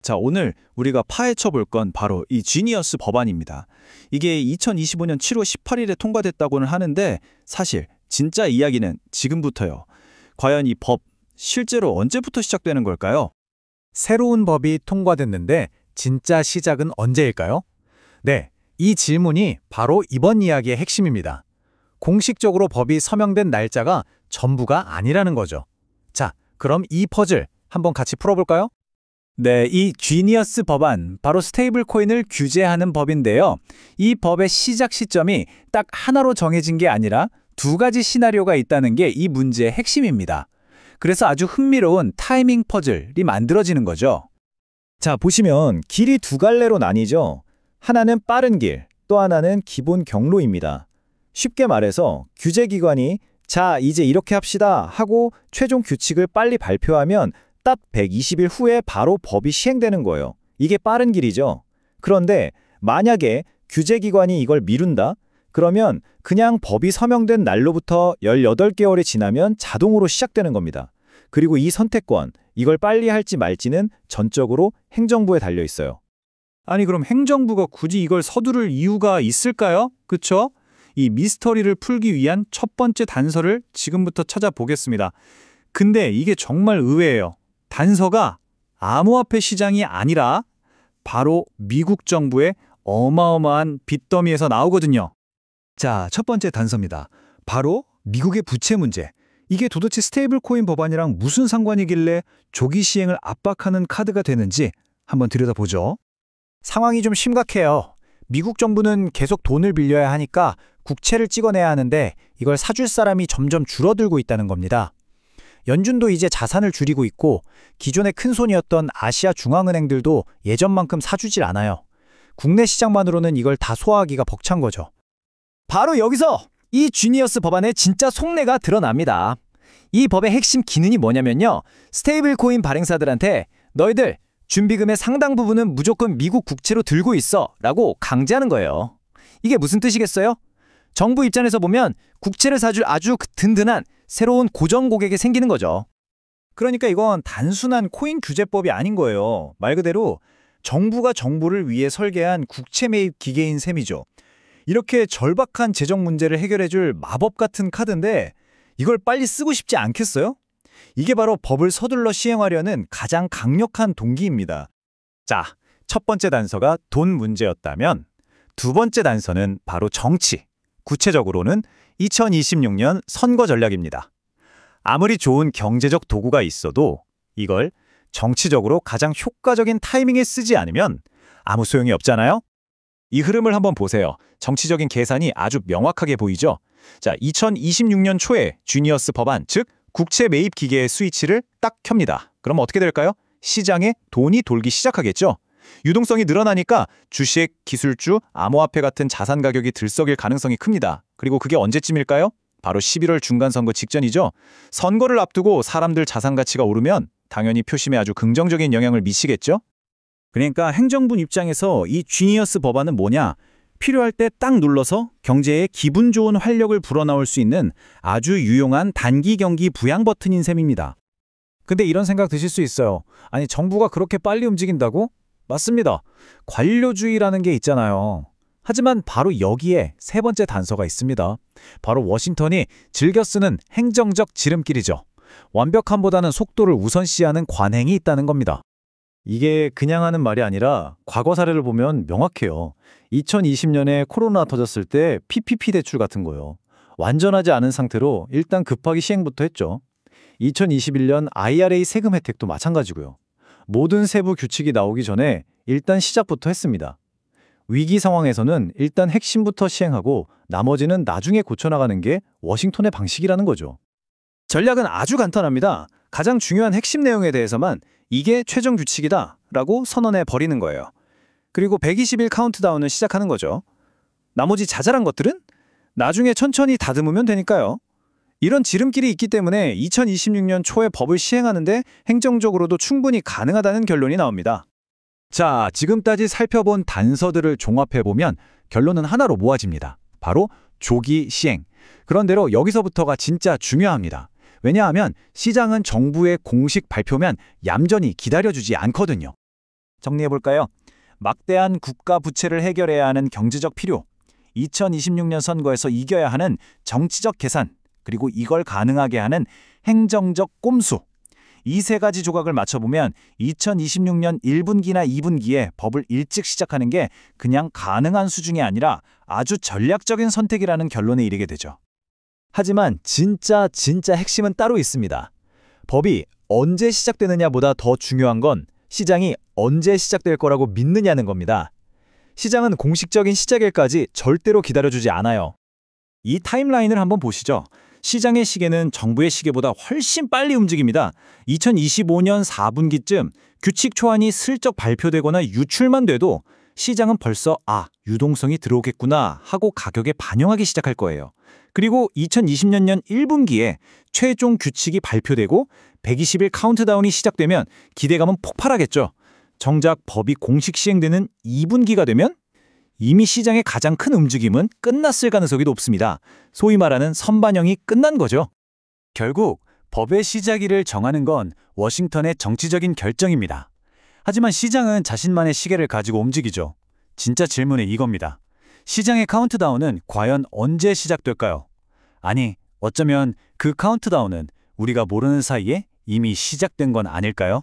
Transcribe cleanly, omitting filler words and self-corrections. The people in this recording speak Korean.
자, 오늘 우리가 파헤쳐 볼 건 바로 이 지니어스 법안입니다. 이게 2025년 7월 18일에 통과됐다고는 하는데 사실 진짜 이야기는 지금부터요. 과연 이 법 실제로 언제부터 시작되는 걸까요? 새로운 법이 통과됐는데 진짜 시작은 언제일까요? 네, 이 질문이 바로 이번 이야기의 핵심입니다. 공식적으로 법이 서명된 날짜가 전부가 아니라는 거죠. 자, 그럼 이 퍼즐 한번 같이 풀어볼까요? 네, 이 지니어스 법안, 바로 스테이블 코인을 규제하는 법인데요. 이 법의 시작 시점이 딱 하나로 정해진 게 아니라 두 가지 시나리오가 있다는 게 이 문제의 핵심입니다. 그래서 아주 흥미로운 타이밍 퍼즐이 만들어지는 거죠. 자, 보시면 길이 두 갈래로 나뉘죠. 하나는 빠른 길, 또 하나는 기본 경로입니다. 쉽게 말해서 규제기관이 자, 이제 이렇게 합시다 하고 최종 규칙을 빨리 발표하면 딱 120일 후에 바로 법이 시행되는 거예요. 이게 빠른 길이죠. 그런데 만약에 규제기관이 이걸 미룬다? 그러면 그냥 법이 서명된 날로부터 18개월이 지나면 자동으로 시작되는 겁니다. 그리고 이 선택권, 이걸 빨리 할지 말지는 전적으로 행정부에 달려 있어요. 아니, 그럼 행정부가 굳이 이걸 서두를 이유가 있을까요? 그쵸? 이 미스터리를 풀기 위한 첫 번째 단서를 지금부터 찾아보겠습니다. 근데 이게 정말 의외예요. 단서가 암호화폐 시장이 아니라 바로 미국 정부의 어마어마한 빚더미에서 나오거든요. 자, 첫 번째 단서입니다. 바로 미국의 부채 문제. 이게 도대체 스테이블 코인 법안이랑 무슨 상관이길래 조기 시행을 압박하는 카드가 되는지 한번 들여다보죠. 상황이 좀 심각해요. 미국 정부는 계속 돈을 빌려야 하니까 국채를 찍어내야 하는데 이걸 사줄 사람이 점점 줄어들고 있다는 겁니다. 연준도 이제 자산을 줄이고 있고 기존의 큰손이었던 아시아 중앙은행들도 예전만큼 사주질 않아요. 국내 시장만으로는 이걸 다 소화하기가 벅찬 거죠. 바로 여기서 이 지니어스 법안의 진짜 속내가 드러납니다. 이 법의 핵심 기능이 뭐냐면요. 스테이블 코인 발행사들한테 너희들 준비금의 상당 부분은 무조건 미국 국채로 들고 있어 라고 강제하는 거예요. 이게 무슨 뜻이겠어요? 정부 입장에서 보면 국채를 사줄 아주 든든한 새로운 고정 고객이 생기는 거죠. 그러니까 이건 단순한 코인 규제법이 아닌 거예요. 말 그대로 정부가 정부를 위해 설계한 국채 매입 기계인 셈이죠. 이렇게 절박한 재정 문제를 해결해줄 마법 같은 카드인데 이걸 빨리 쓰고 싶지 않겠어요? 이게 바로 법을 서둘러 시행하려는 가장 강력한 동기입니다. 자, 첫 번째 단서가 돈 문제였다면 두 번째 단서는 바로 정치. 구체적으로는 2026년 선거 전략입니다. 아무리 좋은 경제적 도구가 있어도 이걸 정치적으로 가장 효과적인 타이밍에 쓰지 않으면 아무 소용이 없잖아요? 이 흐름을 한번 보세요. 정치적인 계산이 아주 명확하게 보이죠? 자, 2026년 초에 지니어스 법안, 즉 국채 매입 기계의 스위치를 딱 켭니다. 그럼 어떻게 될까요? 시장에 돈이 돌기 시작하겠죠? 유동성이 늘어나니까 주식, 기술주, 암호화폐 같은 자산 가격이 들썩일 가능성이 큽니다. 그리고 그게 언제쯤일까요? 바로 11월 중간선거 직전이죠. 선거를 앞두고 사람들 자산 가치가 오르면 당연히 표심에 아주 긍정적인 영향을 미치겠죠? 그러니까 행정부 입장에서 이 지니어스 법안은 뭐냐? 필요할 때 딱 눌러서 경제에 기분 좋은 활력을 불어넣을 수 있는 아주 유용한 단기 경기 부양 버튼인 셈입니다. 근데 이런 생각 드실 수 있어요. 아니, 정부가 그렇게 빨리 움직인다고? 맞습니다. 관료주의라는 게 있잖아요. 하지만 바로 여기에 세 번째 단서가 있습니다. 바로 워싱턴이 즐겨 쓰는 행정적 지름길이죠. 완벽함보다는 속도를 우선시하는 관행이 있다는 겁니다. 이게 그냥 하는 말이 아니라 과거 사례를 보면 명확해요. 2020년에 코로나 터졌을 때 PPP 대출 같은 거요. 완전하지 않은 상태로 일단 급하게 시행부터 했죠. 2021년 IRA 세금 혜택도 마찬가지고요. 모든 세부 규칙이 나오기 전에 일단 시작부터 했습니다. 위기 상황에서는 일단 핵심부터 시행하고 나머지는 나중에 고쳐나가는 게 워싱턴의 방식이라는 거죠. 전략은 아주 간단합니다. 가장 중요한 핵심 내용에 대해서만 이게 최종 규칙이다 라고 선언해 버리는 거예요. 그리고 120일 카운트다운을 시작하는 거죠. 나머지 자잘한 것들은 나중에 천천히 다듬으면 되니까요. 이런 지름길이 있기 때문에 2026년 초에 법을 시행하는데 행정적으로도 충분히 가능하다는 결론이 나옵니다. 자, 지금까지 살펴본 단서들을 종합해보면 결론은 하나로 모아집니다. 바로 조기 시행. 그런대로 여기서부터가 진짜 중요합니다. 왜냐하면 시장은 정부의 공식 발표면 얌전히 기다려주지 않거든요. 정리해볼까요? 막대한 국가 부채를 해결해야 하는 경제적 필요, 2026년 선거에서 이겨야 하는 정치적 계산, 그리고 이걸 가능하게 하는 행정적 꼼수. 이 세 가지 조각을 맞춰보면 2026년 1분기나 2분기에 법을 일찍 시작하는 게 그냥 가능한 수준이 아니라 아주 전략적인 선택이라는 결론에 이르게 되죠. 하지만 진짜 핵심은 따로 있습니다. 법이 언제 시작되느냐보다 더 중요한 건 시장이 언제 시작될 거라고 믿느냐는 겁니다. 시장은 공식적인 시작일까지 절대로 기다려주지 않아요. 이 타임라인을 한번 보시죠. 시장의 시계는 정부의 시계보다 훨씬 빨리 움직입니다. 2025년 4분기쯤 규칙 초안이 슬쩍 발표되거나 유출만 돼도 시장은 벌써 유동성이 들어오겠구나 하고 가격에 반영하기 시작할 거예요. 그리고 2020년 1분기에 최종 규칙이 발표되고 120일 카운트다운이 시작되면 기대감은 폭발하겠죠. 정작 법이 공식 시행되는 2분기가 되면 이미 시장의 가장 큰 움직임은 끝났을 가능성이 높습니다. 소위 말하는 선반영이 끝난 거죠. 결국 법의 시작일을 정하는 건 워싱턴의 정치적인 결정입니다. 하지만 시장은 자신만의 시계를 가지고 움직이죠. 진짜 질문은 이겁니다. 시장의 카운트다운은 과연 언제 시작될까요? 아니, 어쩌면 그 카운트다운은 우리가 모르는 사이에 이미 시작된 건 아닐까요?